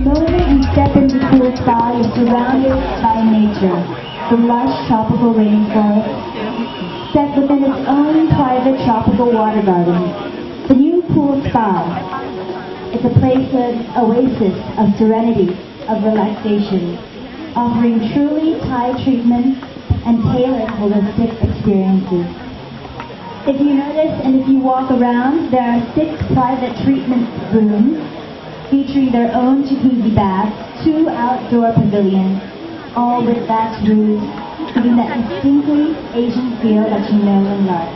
Go in and step into cool spa. You're surrounded by nature. The lush tropical rainforest, set within its own private tropical water garden. The new pool spa. It's a place of oasis, of serenity, of relaxation, offering truly Thai treatments and tailored holistic experiences. If you notice and if you walk around, there are 6 private treatment rooms featuring their own jacuzzi baths, 2 outdoor pavilions, all with thatched roofs, giving that distinctly Asian feel that you know and love.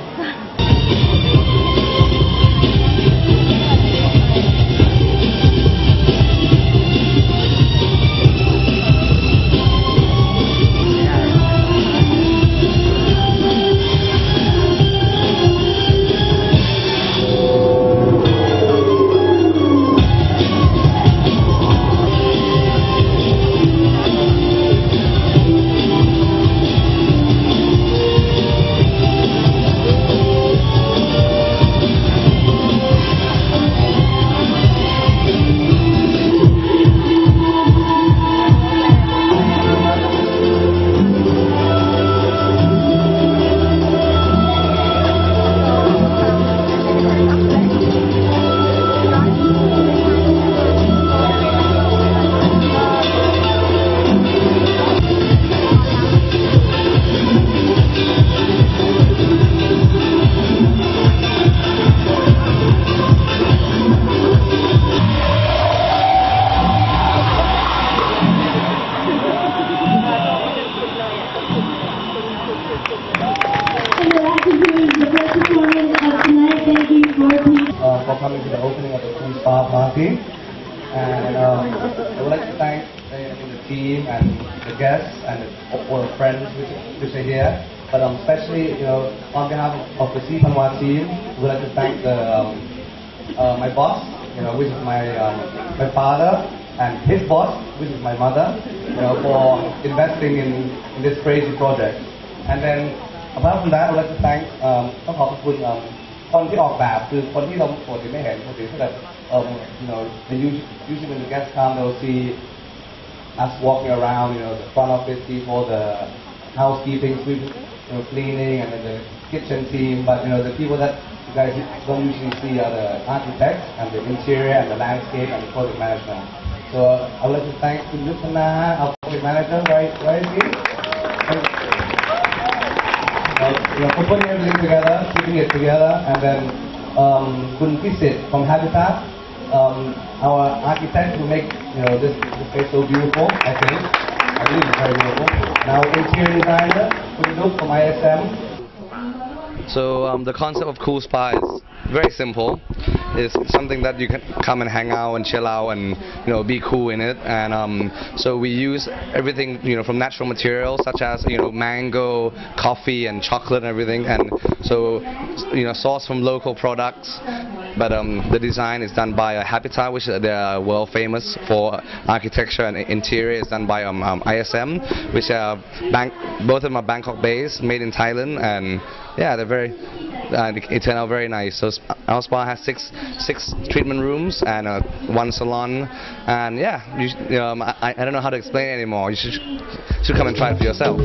For coming to the opening of the Pool Spa party, and I would like to thank the team and the guests and all the friends which are here. But especially, on behalf of the Panwa team, I would like to thank my boss, which is my father, and his boss, which is my mother, for investing in this crazy project. And then apart from that, I would like to thank ต้องขอบคุณ คนที่ออกแบบคือคนที่เราปกติไม่เห็นปกติที่แบบusually when the guests come they'll see us walking around, the front office people, the housekeeping, cleaning, and then the kitchen team. But the people that you guys don't usually see are the architects and the interior and the landscape and the project management. So I would like to thank Luthana, our project manager, right here. For putting everything together, keeping it together, and then Kun Pisit from Habitat, our architect who make this place so beautiful. I believe it's very beautiful. And our interior designer, Kun Luke from ISM. So the concept of Cool Spa is very simple. It's something that you can come and hang out and chill out and be cool in it. And so we use everything from natural materials such as mango, coffee, and chocolate and everything. And so sourced from local products. But the design is done by Habitat, which they are world famous for architecture, and interior is done by ISM, which are both of them are Bangkok based, made in Thailand, and yeah, they're very. It turned out very nice. So our spa has six treatment rooms and 1 salon, and yeah, I don't know how to explain it anymore. You should come and try it for yourself.